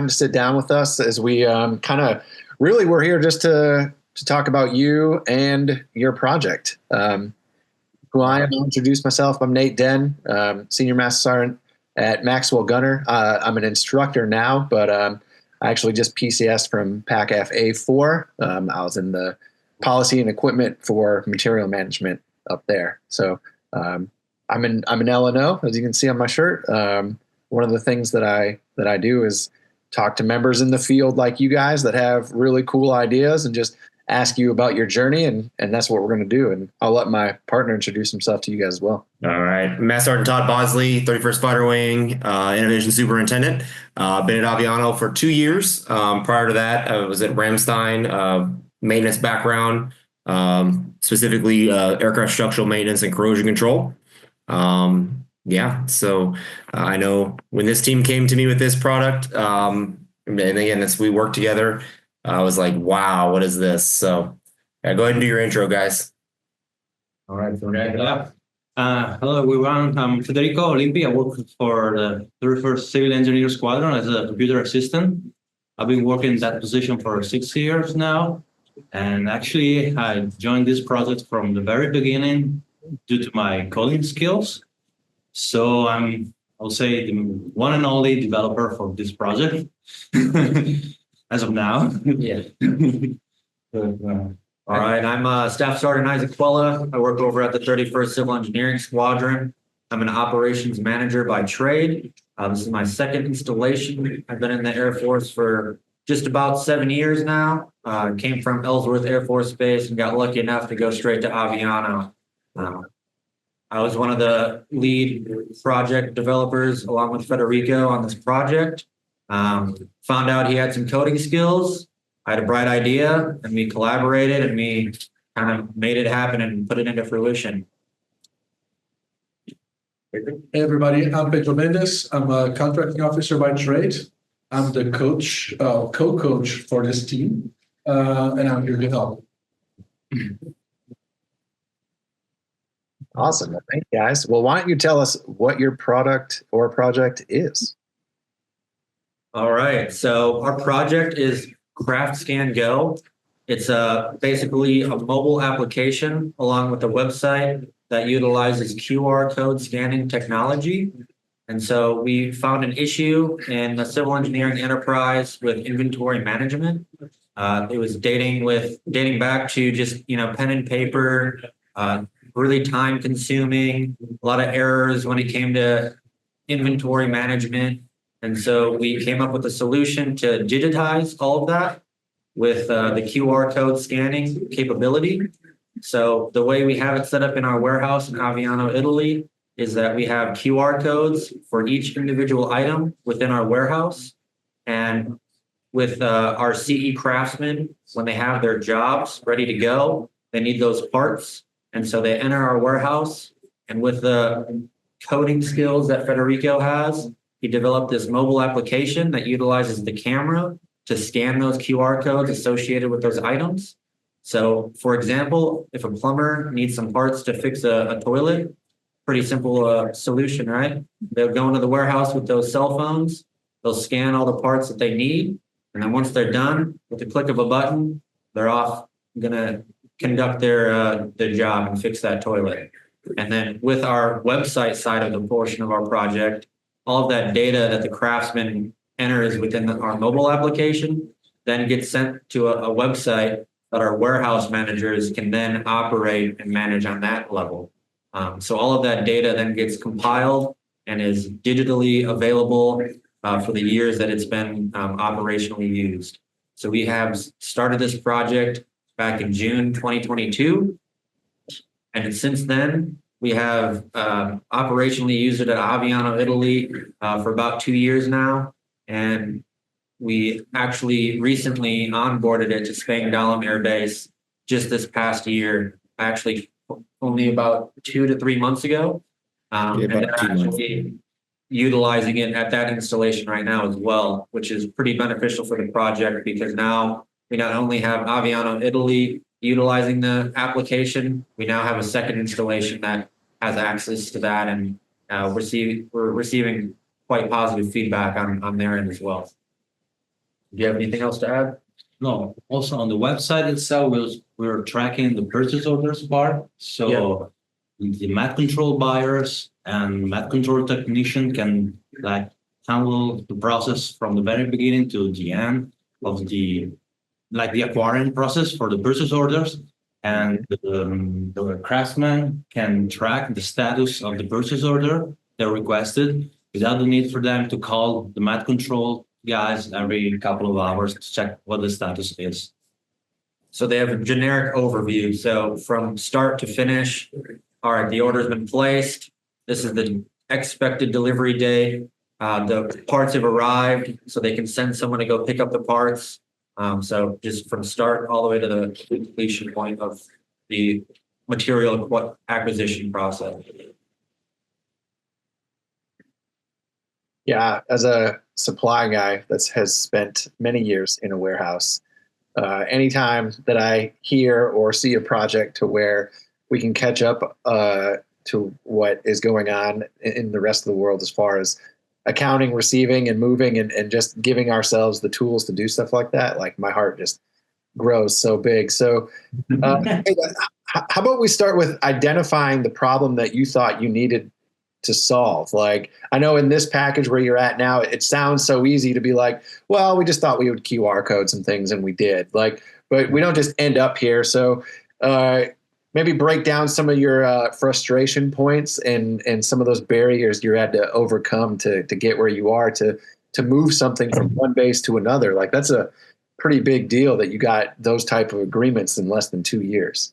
time to sit down with us as we we're here just to talk about you and your project. Who I am, I'll introduce myself. I'm Nate Den, Senior Master Sergeant at Maxwell Gunner. I'm an instructor now, but I actually just PCS'd from PACAF A4. I was in the policy and equipment for material management up there. So I'm an LNO, as you can see on my shirt. One of the things that I do is talk to members in the field like you guys that have really cool ideas and just ask you about your journey, and that's what we're going to do. And I'll let my partner introduce himself to you guys as well. All right. Master Sergeant Todd Bosley, 31st Fighter Wing, Innovation Superintendent. Been at Aviano for 2 years. Prior to that, I was at Ramstein, maintenance background, specifically aircraft structural maintenance and corrosion control. So I know when this team came to me with this product, and again, we worked together, I was like, wow, what is this? So go ahead and do your intro, guys. All right. Hello, everyone. I'm Federico Olimpi. I work for the 31st Civil Engineer Squadron as a computer assistant. I've been working in that position for 6 years now. And actually, I joined this project from the very beginning due to my coding skills. So I'll say the one and only developer for this project as of now. Yeah. All right. I'm Staff Sergeant Isaac Quella. I work over at the 31st Civil Engineering Squadron. I'm an operations manager by trade. This is my second installation. I've been in the Air Force for just about 7 years now. Came from Ellsworth Air Force Base and got lucky enough to go straight to Aviano. I was one of the lead project developers along with Federico on this project. Found out he had some coding skills. I had a bright idea and we collaborated and we kind of made it happen and put it into fruition. Hey everybody, I'm Pedro Mendes. I'm a contracting officer by trade. I'm the co-coach for this team, and I'm here to help. Awesome. Well, thank you guys. Well, why don't you tell us what your product or project is? All right. So our project is Craft Scan Go. It's basically a mobile application along with a website that utilizes QR code scanning technology. And so we found an issue in the civil engineering enterprise with inventory management. It was dating back to just, pen and paper, really time consuming, a lot of errors when it came to inventory management. And so we came up with a solution to digitize all of that with the QR code scanning capability. So the way we have it set up in our warehouse in Aviano, Italy, is that we have QR codes for each individual item within our warehouse. And with our CE craftsmen, when they have their jobs ready to go, they need those parts. And so they enter our warehouse. And with the coding skills that Federico has, he developed this mobile application that utilizes the camera to scan those QR codes associated with those items. So, for example, if a plumber needs some parts to fix a toilet, pretty simple solution, right? They'll go into the warehouse with those cell phones. They'll scan all the parts that they need. And then once they're done, with the click of a button, they're off going to conduct their job and fix that toilet. And then with our website side of the portion of our project, all of that data that the craftsman enters within our mobile application then gets sent to a website that our warehouse managers can then operate and manage on that level. So all of that data then gets compiled and is digitally available for the years that it's been operationally used. So we have started this project back in June 2022. And since then, we have operationally used it at Aviano, Italy for about 2 years now. And we actually recently onboarded it to Spangdahlem Air Base just this past year, actually only about 2 to 3 months ago. And they're actually utilizing it at that installation right now as well, which is pretty beneficial for the project because now we not only have Aviano Italy utilizing the application, we now have a second installation that has access to that, and we're receiving quite positive feedback on their end as well. Do you have anything else to add? No, also on the website itself, we're tracking the purchase orders part. So the mat control buyers and mat control technician can like handle the process from the very beginning to the end of the acquiring process for the purchase orders. And the craftsman can track the status of the purchase order they requested without the need for them to call the mat control guys every couple of hours to check what the status is. So they have a generic overview. So from start to finish, all right, the order's been placed. This is the expected delivery date. The parts have arrived, so they can send someone to go pick up the parts. So just from start all the way to the completion point of the material acquisition process. Yeah, as a supply guy that has spent many years in a warehouse, anytime that I hear or see a project to where we can catch up to what is going on in the rest of the world as far as accounting, receiving, and moving, and just giving ourselves the tools to do stuff like that, like my heart just grows so big. So how about we start with identifying the problem that you thought you needed to solve? Like, I know in this package where you're at now, it sounds so easy to be like, well, we just thought we would QR code some things, and we did. Like, but we don't just end up here. So maybe break down some of your frustration points and some of those barriers you had to overcome to get where you are, to move something from one base to another. Like, that's a pretty big deal that you got those type of agreements in less than 2 years.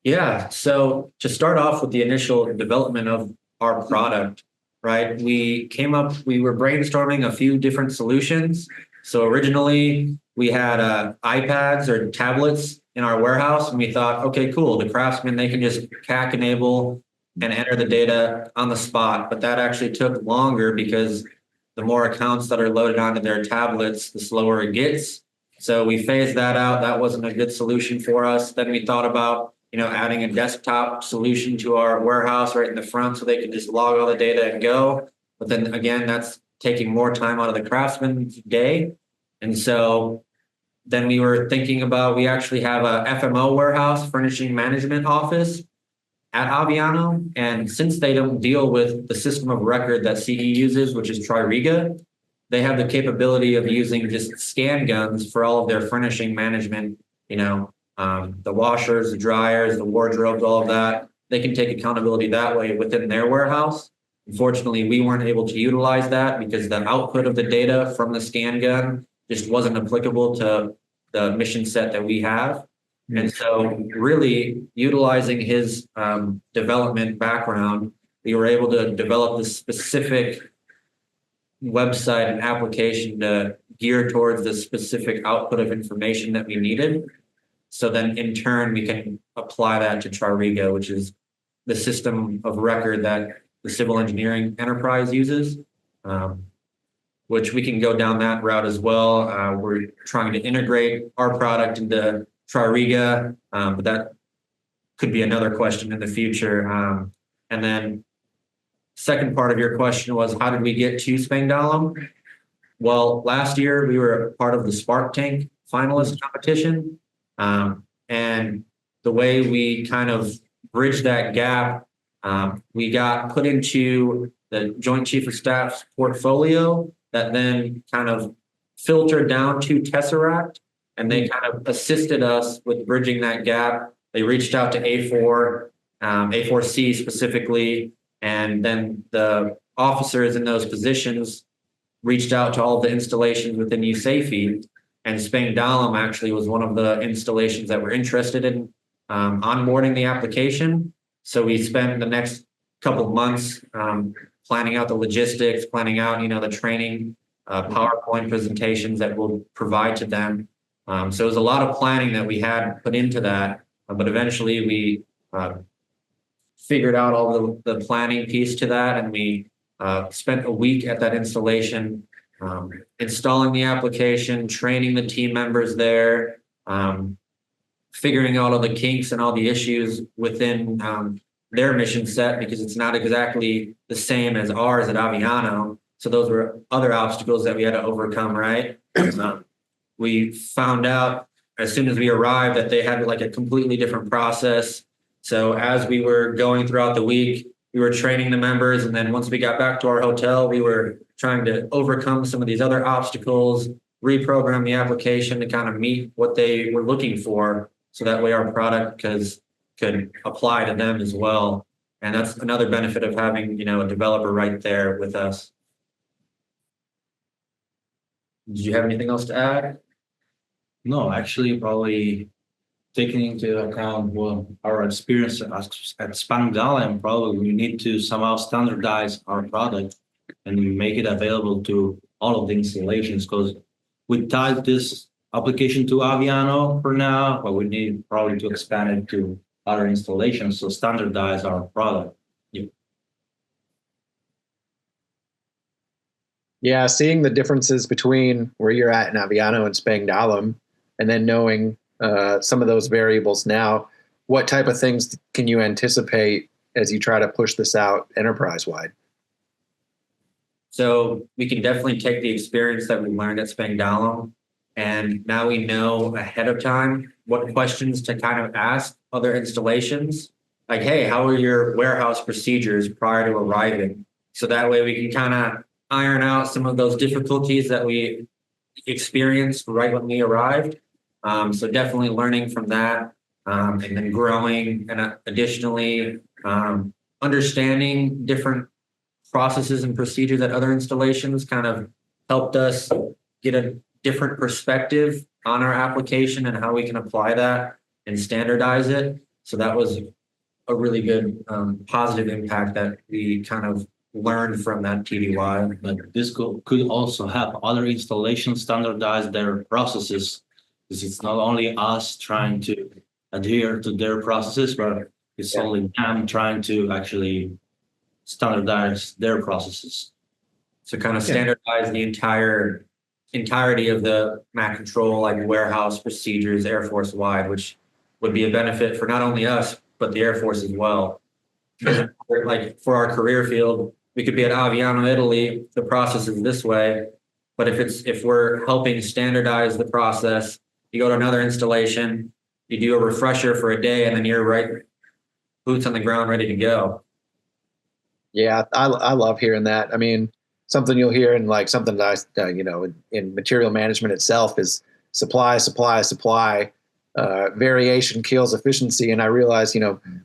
Yeah. So to start off with the initial development of our product, right? We were brainstorming a few different solutions. So originally we had iPads or tablets in our warehouse, and we thought, okay, cool. The craftsmen, they can just CAC enable and enter the data on the spot. But that actually took longer because the more accounts that are loaded onto their tablets, the slower it gets. So we phased that out. That wasn't a good solution for us. Then we thought about adding a desktop solution to our warehouse right in the front so they can just log all the data and go. But then again, that's taking more time out of the craftsman's day. And so then we were thinking about, we actually have a FMO warehouse, furnishing management office at Aviano. And since they don't deal with the system of record that CE uses, which is Tririga, they have the capability of using just scan guns for all of their furnishing management, the washers, the dryers, the wardrobes, all of that. They can take accountability that way within their warehouse. Unfortunately, we weren't able to utilize that because the output of the data from the scan gun just wasn't applicable to the mission set that we have. And so really utilizing his development background, we were able to develop this specific website and application to gear towards the specific output of information that we needed. So then in turn, we can apply that to Tririga, which is the system of record that the civil engineering enterprise uses, which we can go down that route as well. We're trying to integrate our product into Tririga, but that could be another question in the future. And then second part of your question was, how did we get to Spangdahlem? Well, last year we were part of the Spark Tank finalist competition. And the way we kind of bridged that gap, we got put into the Joint Chief of Staff's portfolio that then kind of filtered down to Tesseract, and they kind of assisted us with bridging that gap. They reached out to A4, A4C specifically, and then the officers in those positions reached out to all the installations within USAFE. And Spangdahlem actually was one of the installations that were interested in onboarding the application. So we spent the next couple of months planning out the logistics, planning out, the training, PowerPoint presentations that we'll provide to them. So it was a lot of planning that we had put into that, but eventually we figured out all the planning piece to that, and we spent a week at that installation, installing the application, training the team members there, figuring out all the kinks and all the issues within their mission set, because it's not exactly the same as ours at Aviano. So those were other obstacles that we had to overcome, right? We found out as soon as we arrived that they had like a completely different process. So as we were going throughout the week, we were training the members. And then once we got back to our hotel, we were trying to overcome some of these other obstacles, reprogram the application to kind of meet what they were looking for. So that way our product could apply to them as well. And that's another benefit of having, a developer right there with us. Did you have anything else to add? No, actually, probably taking into account our experience at Spangdahlem, probably we need to somehow standardize our product and make it available to all of the installations, because we tied this application to Aviano for now, but we need probably to expand it to other installations to standardize our product. Yeah, seeing the differences between where you're at in Aviano and Spangdahlem, and then knowing some of those variables now, what type of things can you anticipate as you try to push this out enterprise-wide? So we can definitely take the experience that we learned at Spangdahlem, and now we know ahead of time what questions to kind of ask other installations. Like, hey, how are your warehouse procedures prior to arriving? So that way we can kind of iron out some of those difficulties that we experienced right when we arrived. So definitely learning from that, and then growing, and additionally understanding different processes and procedures at other installations kind of helped us get a different perspective on our application and how we can apply that and standardize it. So that was a really good positive impact that we kind of learned from that TDY. But this could also help other installations standardize their processes, because it's not only us trying to adhere to their processes, but it's only them trying to actually standardize their processes. So kind of standardize the entirety of the Mac control, like warehouse procedures, Air Force wide, which would be a benefit for not only us, but the Air Force as well. Like for our career field, we could be at Aviano, Italy, the process is this way. But if we're helping standardize the process, you go to another installation, you do a refresher for a day, and then you're right, boots on the ground, ready to go. Yeah, I love hearing that. I mean, something you'll hear in like something that in material management itself is supply. Variation kills efficiency. And I realize,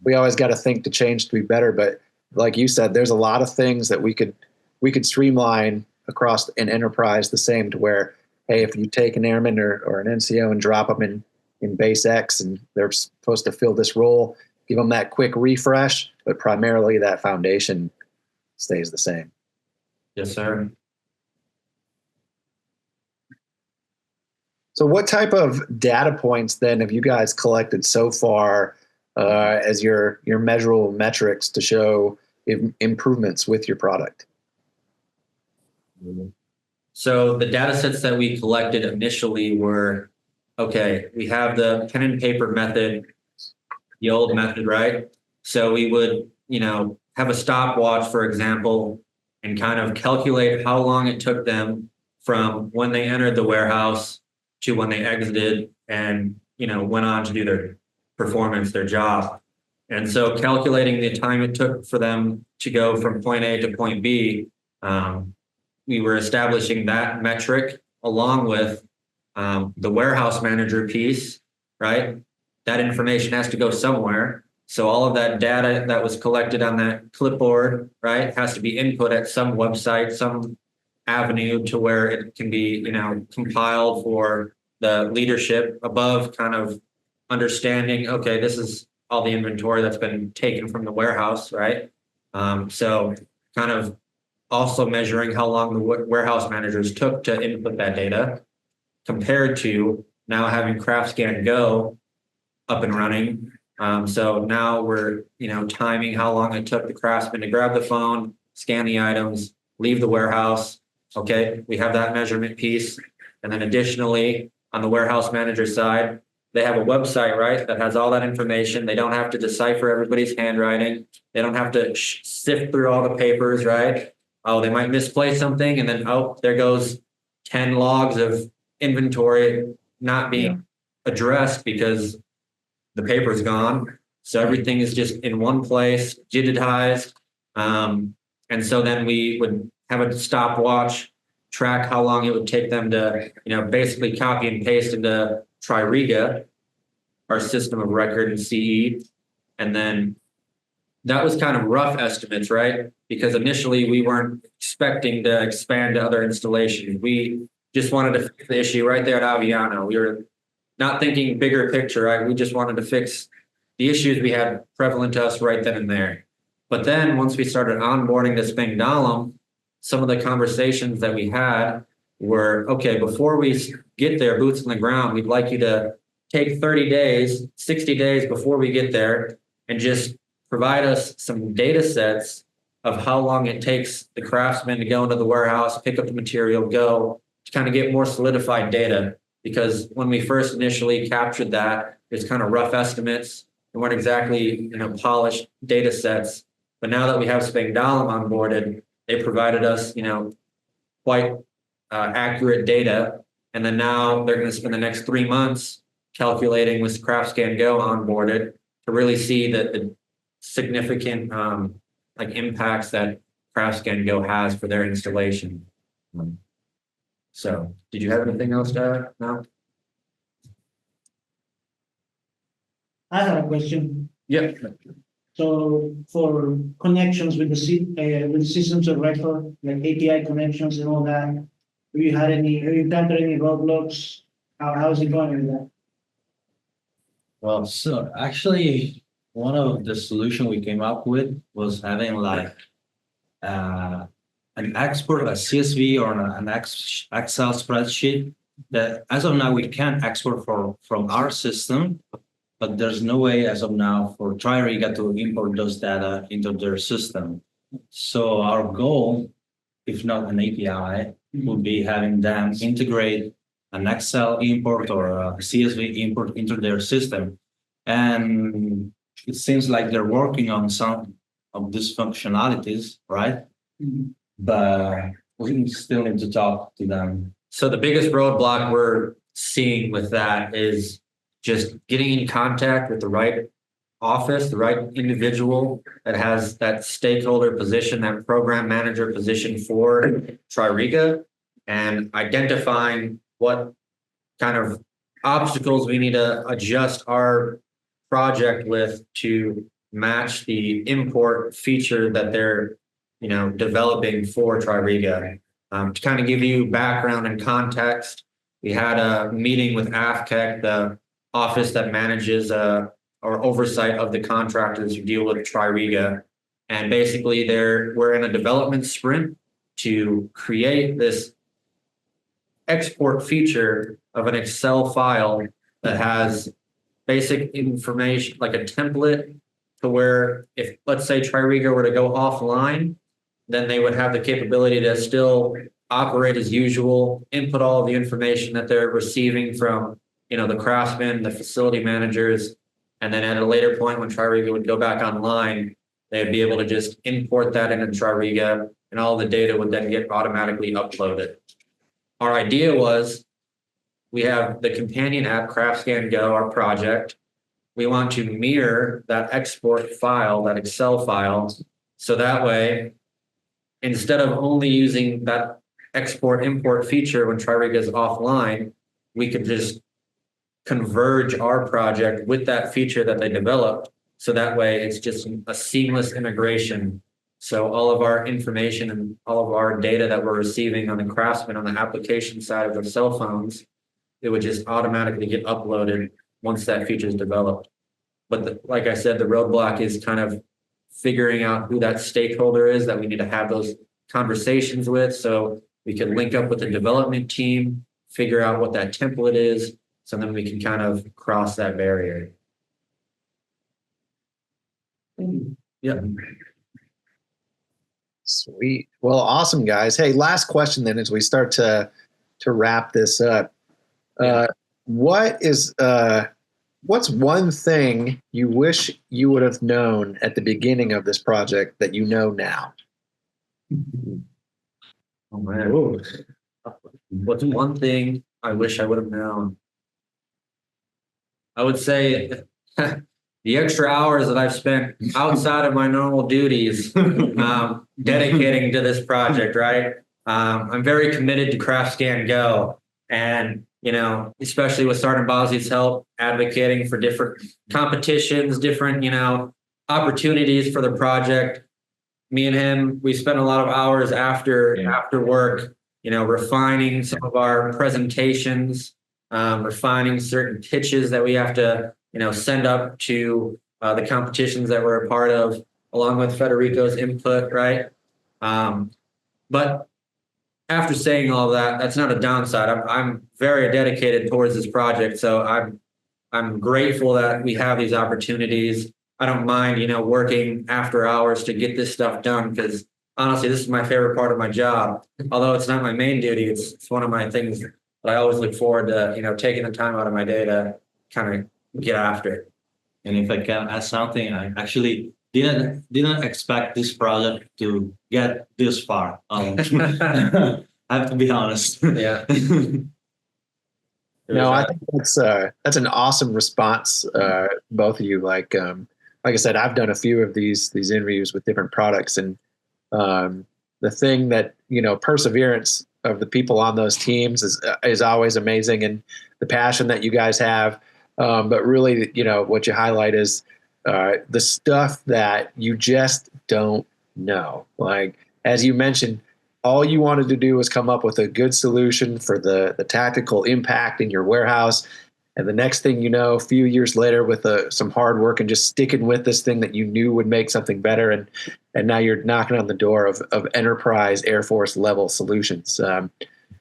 we always got to think to change to be better. But like you said, there's a lot of things that we could streamline across an enterprise the same, to where, hey, if you take an airman or an NCO and drop them in base X and they're supposed to fill this role, give them that quick refresh, but primarily that foundation stays the same. Yes, sir. So what type of data points then have you guys collected so far as your measurable metrics to show improvements with your product? So the data sets that we collected initially were, okay, we have the pen and paper method, the old method, right? So we would, have a stopwatch, for example, and kind of calculate how long it took them from when they entered the warehouse to when they exited and, went on to do their performance, their job. And so calculating the time it took for them to go from point A to point B, we were establishing that metric along with the warehouse manager piece, right? That information has to go somewhere. So all of that data that was collected on that clipboard, right, has to be input at some website, some avenue to where it can be, compiled for the leadership above, kind of understanding, okay, this is all the inventory that's been taken from the warehouse, right? So kind of also measuring how long the warehouse managers took to input that data compared to now having CraftScan Go up and running. So now we're, timing how long it took the craftsman to grab the phone, scan the items, leave the warehouse. Okay, we have that measurement piece. And then additionally, on the warehouse manager side, they have a website, right, that has all that information. They don't have to decipher everybody's handwriting. They don't have to sift through all the papers, right? oh, they might misplace something, and then, oh, there goes 10 logs of inventory not being addressed because the paper's gone. So everything is just in one place, digitized. And so then we would have a stopwatch, track how long it would take them to, basically copy and paste into Tririga, our system of record in CE. And then that was kind of rough estimates, right? Because initially we weren't expecting to expand to other installations. We just wanted to fix the issue right there at Aviano. We were not thinking bigger picture, right? We just wanted to fix the issues we had prevalent to us right then and there. But then once we started onboarding to Spangdahlem, some of the conversations that we had were, okay, before we get there, boots on the ground, we'd like you to take 30 days, 60 days before we get there and just provide us some data sets of how long it takes the craftsman to go into the warehouse, pick up the material, go, to kind of get more solidified data. Because when we first initially captured that, it's kind of rough estimates. They weren't exactly, polished data sets. But now that we have Spangdahlem onboarded, they provided us, quite accurate data. And then now they're going to spend the next 3 months calculating with CraftScan Go onboarded to really see the significant impacts that CraftScan Go has for their installation. So, did you have anything else to add? No? I have a question. Yep. So for connections with the systems of record, like API connections and all that, have you encountered any roadblocks? How is it going with that? Well, so actually, one of the solution we came up with was having an export, a CSV or an Excel spreadsheet that as of now, we can't export from our system, but there's no way as of now for Tririga to import those data into their system. So our goal, if not an API, would be having them integrate an Excel import or a CSV import into their system. And it seems like they're working on some of these functionalities, right? But we still need to talk to them. So the biggest roadblock we're seeing with that is just getting in contact with the right office, the right individual that has that stakeholder position, that program manager position for Tririga, and identifying what kind of obstacles we need to adjust our project with to match the import feature that they're developing for Tririga. To kind of give you background and context, we had a meeting with AFCEC, the office that manages or oversight of the contractors who deal with Tririga. And basically we're in a development sprint to create this export feature of an Excel file that has basic information, like a template to where if, let's say, Tririga were to go offline, then they would have the capability to still operate as usual, input all of the information that they're receiving from, the craftsmen, the facility managers, and then at a later point when Tririga would go back online, they'd be able to just import that into Tririga, and all the data would then get automatically uploaded. Our idea was we have the companion app, CraftScan Go, our project. We want to mirror that export file, that Excel file, so that way, instead of only using that export import feature when Tririga is offline, we could just converge our project with that feature that they developed. So that way it's just a seamless integration. So all of our information and all of our data that we're receiving on the craftsman on the application side of their cell phones, it would just automatically get uploaded once that feature is developed. But like I said, the roadblock is kind of figuring out who that stakeholder is that we need to have those conversations with, so we can link up with the development team, figure out what that template is, so then we can kind of cross that barrier. Yeah. Sweet. Well, awesome, guys. Hey, last question then as we start to wrap this up. What's one thing you wish you would have known at the beginning of this project that you know now? Oh man. What's one thing I wish I would have known? I would say the extra hours that I've spent outside of my normal duties, dedicating to this project, right? I'm very committed to CraftScan Go, and especially with Sergeant Bosley's help, advocating for different competitions, different opportunities for the project. Me and him, we spent a lot of hours after work, refining some of our presentations, refining certain pitches that we have to send up to the competitions that we're a part of, along with Federico's input, right? But after saying all that, that's not a downside. I'm very dedicated towards this project, so I'm grateful that we have these opportunities. I don't mind, working after hours to get this stuff done, because honestly, this is my favorite part of my job. Although it's not my main duty, it's one of my things that I always look forward to, taking the time out of my day to kind of get after it. And if I can add something, I actually didn't expect this project to get this far. I have to be honest. Yeah. No, I think that's an awesome response, both of you. Like I said, I've done a few of these interviews with different products, and the thing that perseverance of the people on those teams is always amazing, and the passion that you guys have. But really, what you highlight is the stuff that you just don't know. Like, as you mentioned, all you wanted to do was come up with a good solution for the tactical impact in your warehouse. And the next thing you know, a few years later, with some hard work and just sticking with this thing that you knew would make something better, and now you're knocking on the door of enterprise Air Force level solutions.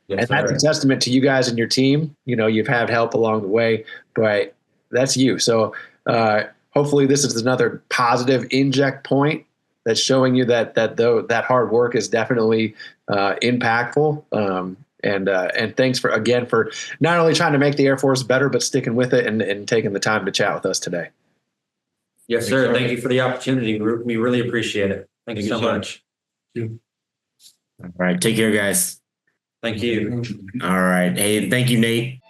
Yes, and that's a testament to you guys and your team. You've had help along the way, but that's you. So hopefully this is another positive inject point that's showing you that hard work is definitely impactful. And thanks for not only trying to make the Air Force better, but sticking with it and taking the time to chat with us today. Yes, sir. Thank you for the opportunity. We really appreciate it. Thank you so much. All right. Take care, guys. Thank you. All right. Hey, thank you, Nate.